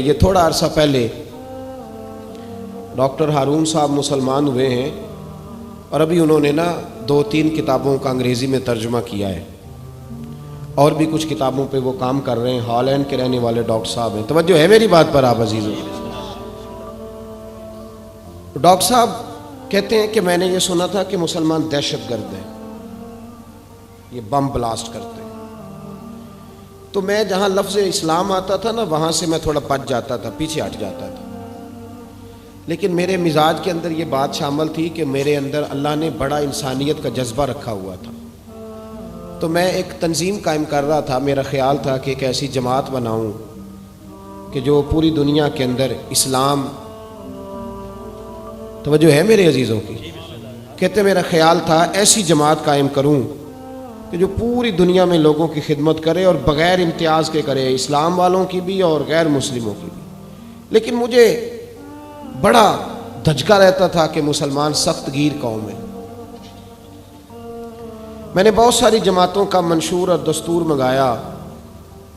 یہ تھوڑا عرصہ پہلے ڈاکٹر ہارون صاحب مسلمان ہوئے ہیں اور ابھی انہوں نے 2-3 کتابوں کا انگریزی میں ترجمہ کیا ہے اور بھی کچھ کتابوں پہ وہ کام کر رہے ہیں. ہالینڈ کے رہنے والے ڈاکٹر صاحب ہیں. توجہ ہے میری بات پر آپ عزیزوں؟ ڈاکٹر صاحب کہتے ہیں کہ میں نے یہ سنا تھا کہ مسلمان دہشت گرد ہیں, یہ بم بلاسٹ کرتے ہیں. تو میں جہاں لفظ اسلام آتا تھا وہاں سے میں تھوڑا بچ جاتا تھا, پیچھے ہٹ جاتا تھا. لیکن میرے مزاج کے اندر یہ بات شامل تھی کہ میرے اندر اللہ نے بڑا انسانیت کا جذبہ رکھا ہوا تھا. تو میں ایک تنظیم قائم کر رہا تھا. میرا خیال تھا کہ ایک ایسی جماعت بناؤں کہ جو پوری دنیا کے اندر اسلام, توجہ ہے میرے عزیزوں کی, کہتے میرا خیال تھا ایسی جماعت قائم کروں کہ جو پوری دنیا میں لوگوں کی خدمت کرے اور بغیر امتیاز کے کرے, اسلام والوں کی بھی اور غیر مسلموں کی بھی. لیکن مجھے بڑا دھچکا رہتا تھا کہ مسلمان سخت گیر قوم ہے. میں نے بہت ساری جماعتوں کا منشور اور دستور منگایا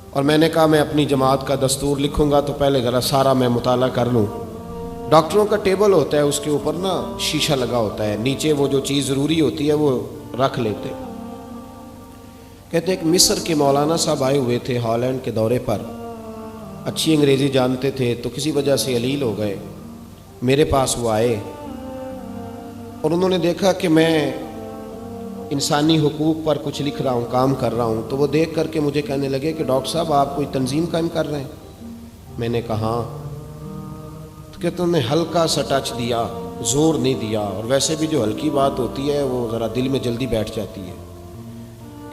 اور میں نے کہا میں اپنی جماعت کا دستور لکھوں گا تو پہلے ذرا سارا میں مطالعہ کر لوں. ڈاکٹروں کا ٹیبل ہوتا ہے, اس کے اوپر شیشہ لگا ہوتا ہے, نیچے وہ جو چیز ضروری ہوتی ہے وہ رکھ لیتے. کہتے ہیں کہ مصر کے مولانا صاحب آئے ہوئے تھے ہالینڈ کے دورے پر, اچھی انگریزی جانتے تھے تو کسی وجہ سے علیل ہو گئے. میرے پاس وہ آئے اور انہوں نے دیکھا کہ میں انسانی حقوق پر کچھ لکھ رہا ہوں, کام کر رہا ہوں. تو وہ دیکھ کر کے مجھے کہنے لگے کہ ڈاکٹر صاحب آپ کوئی تنظیم قائم کر رہے ہیں؟ میں نے کہا ہاں. تو کہتے انہوں نے ہلکا سا ٹچ دیا, زور نہیں دیا, اور ویسے بھی جو ہلکی بات ہوتی ہے وہ ذرا دل میں جلدی بیٹھ جاتی ہے.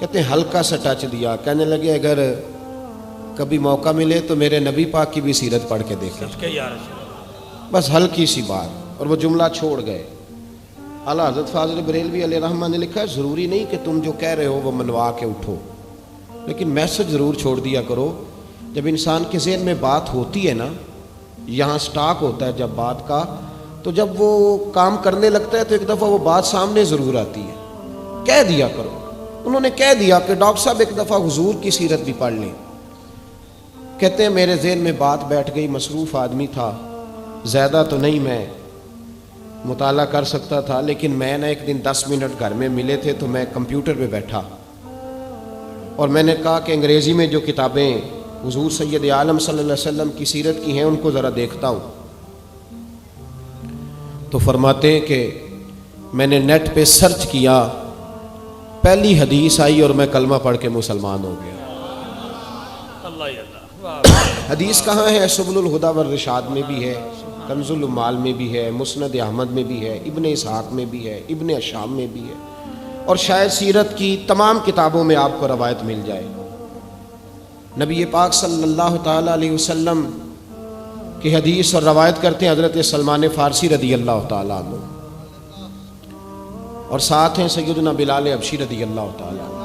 کہتے ہیں ہلکا سا ٹچ دیا, کہنے لگے اگر کبھی موقع ملے تو میرے نبی پاک کی بھی سیرت پڑھ کے دیکھیں, بس ہلکی سی بات. اور وہ جملہ چھوڑ گئے. اعلیٰ حضرت فاضل بریلوی علیہ رحمہ نے لکھا ہے ضروری نہیں کہ تم جو کہہ رہے ہو وہ منوا کے اٹھو, لیکن میسج ضرور چھوڑ دیا کرو. جب انسان کے ذہن میں بات ہوتی ہے یہاں سٹاک ہوتا ہے جب بات کا, تو جب وہ کام کرنے لگتا ہے تو ایک دفعہ وہ بات سامنے ضرور آتی ہے. کہہ دیا کرو. انہوں نے کہہ دیا کہ ڈاکٹر صاحب ایک دفعہ حضور کی سیرت بھی پڑھ لیں. کہتے ہیں میرے ذہن میں بات بیٹھ گئی. مصروف آدمی تھا, زیادہ تو نہیں میں مطالعہ کر سکتا تھا, لیکن میں ایک دن 10 منٹ گھر میں ملے تھے تو میں کمپیوٹر پہ بیٹھا اور میں نے کہا کہ انگریزی میں جو کتابیں حضور سید عالم صلی اللہ علیہ وسلم کی سیرت کی ہیں ان کو ذرا دیکھتا ہوں. تو فرماتے ہیں کہ میں نے نیٹ پہ سرچ کیا, پہلی حدیث آئی اور میں کلمہ پڑھ کے مسلمان ہو گیا. حدیث کہاں ہے؟ سبل الہدی والرشاد میں بھی ہے, کنز العمال میں بھی ہے, مسند احمد میں بھی ہے, ابن اسحاق میں بھی ہے, ابن اشام میں بھی ہے, اور شاید سیرت کی تمام کتابوں میں آپ کو روایت مل جائے. نبی پاک صلی اللہ تعالی علیہ وسلم کی حدیث اور روایت کرتے ہیں حضرت سلمان فارسی رضی اللہ تعالیٰ عنہ, اور ساتھ ہیں سیدنا بلال حبشی رضی اللہ تعالیٰ عنہ.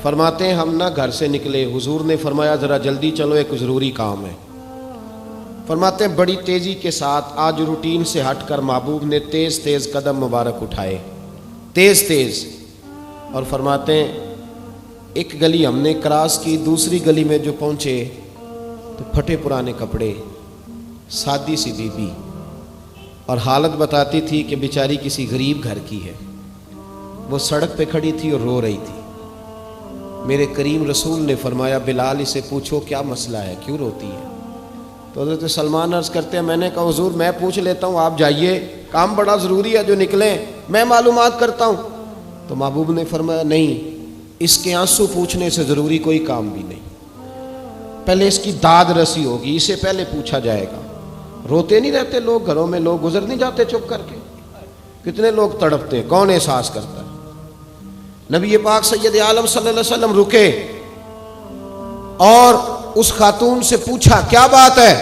فرماتے ہیں ہم گھر سے نکلے, حضور نے فرمایا ذرا جلدی چلو ایک ضروری کام ہے. فرماتے ہیں بڑی تیزی کے ساتھ آج روٹین سے ہٹ کر محبوب نے تیز تیز قدم مبارک اٹھائے, تیز تیز. اور فرماتے ہیں ایک گلی ہم نے کراس کی, دوسری گلی میں جو پہنچے تو پھٹے پرانے کپڑے, سادی سی بی بی, اور حالت بتاتی تھی کہ بیچاری کسی غریب گھر کی ہے. وہ سڑک پہ کھڑی تھی اور رو رہی تھی. میرے کریم رسول نے فرمایا بلال اسے پوچھو کیا مسئلہ ہے, کیوں روتی ہے؟ تو حضرت سلمان عرض کرتے ہیں میں نے کہا حضور میں پوچھ لیتا ہوں, آپ جائیے, کام بڑا ضروری ہے جو نکلیں, میں معلومات کرتا ہوں. تو محبوب نے فرمایا نہیں, اس کے آنسو پوچھنے سے ضروری کوئی کام بھی نہیں, پہلے اس کی داد رسی ہوگی, اسے پہلے پوچھا جائے گا. روتے نہیں رہتے لوگ گھروں میں, لوگ گزر نہیں جاتے چپ کر کے, کتنے لوگ تڑپتے ہیں, کون احساس کرتا ہے. نبی پاک سید عالم صلی اللہ علیہ وسلم رکے اور اس خاتون سے پوچھا کیا بات ہے؟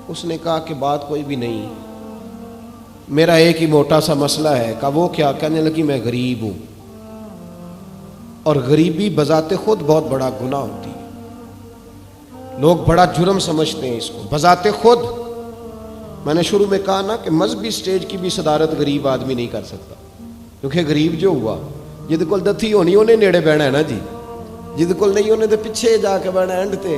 اس نے کہا کہ بات کوئی بھی نہیں, میرا ایک ہی موٹا سا مسئلہ ہے. کہا وہ کیا؟ کہنے لگی میں غریب ہوں, اور غریبی بذات خود بہت بڑا گناہ ہوتی ہے, لوگ بڑا جرم سمجھتے ہیں اس کو بذات خود. میں نے شروع میں کہا کہ مذہبی سٹیج کی بھی صدارت غریب آدمی نہیں کر سکتا, کیونکہ غریب جو ہوا جہد کول دتھی ہونی انہیں نیڑے بہنا ہے جی, جہد کول نہیں انہیں تو پیچھے جا کے بہنا اینڈ تے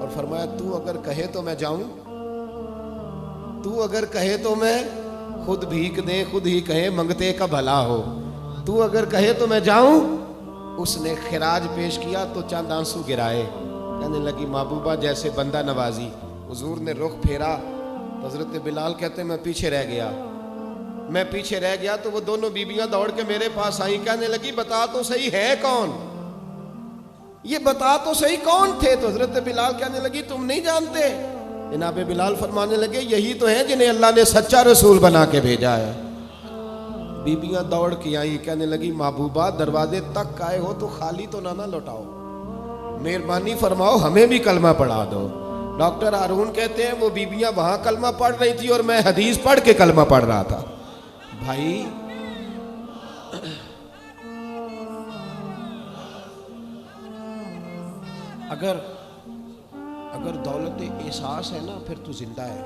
اور فرمایا تو اگر کہے تو میں جاؤں, تو اگر کہے تو میں خود بھیک دے, خود ہی کہے منگتے کا بھلا ہو, تو اگر کہے تو میں جاؤں. اس نے خراج پیش کیا تو چند آنسو گرائے, کہنے لگی محبوبہ جیسے بندہ نوازی. حضور نے رخ پھیرا تو حضرت بلال کہتے میں پیچھے رہ گیا تو وہ دونوں بیویاں دوڑ کے میرے پاس آئیں, کہنے لگی بتا تو صحیح ہے کون, یہ بتا تو صحیح کون تھے. تو حضرت بلال کہنے لگی تم نہیں جانتے. جناب بلال فرمانے لگے یہی تو ہیں جنہیں اللہ نے سچا رسول بنا کے بھیجا ہے. بیبیاں دوڑ کے آئیں, کہنے لگی محبوبہ دروازے تک آئے ہو تو خالی تو نہ لوٹاؤ, مہربانی فرماؤ ہمیں بھی کلمہ پڑھا دو. ڈاکٹر ہارون کہتے ہیں وہ بیبیاں وہاں کلمہ پڑھ رہی تھی اور میں حدیث پڑھ کے کلمہ پڑھ رہا تھا. بھائی اگر دولت احساس ہے نا پھر تو زندہ ہے.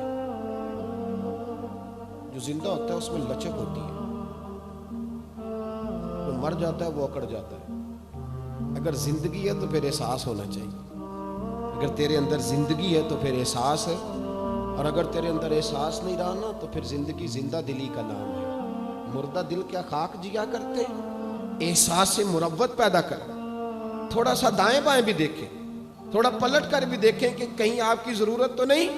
جو زندہ ہوتا ہے اس میں لچک ہوتی ہے, جو مر جاتا ہے وہ اکڑ جاتا ہے. اگر زندگی ہے تو پھر احساس ہونا چاہیے. اگر تیرے اندر زندگی ہے تو پھر احساس ہے, اور اگر تیرے اندر احساس نہیں رہا نا تو پھر زندگی زندہ دلی کا نام ہے. مردہ دل کیا خاک جیا کرتے, احساس سے مروت پیدا کر. تھوڑا سا دائیں بائیں بھی دیکھیں, تھوڑا پلٹ کر بھی دیکھیں کہ کہیں آپ کی ضرورت تو نہیں.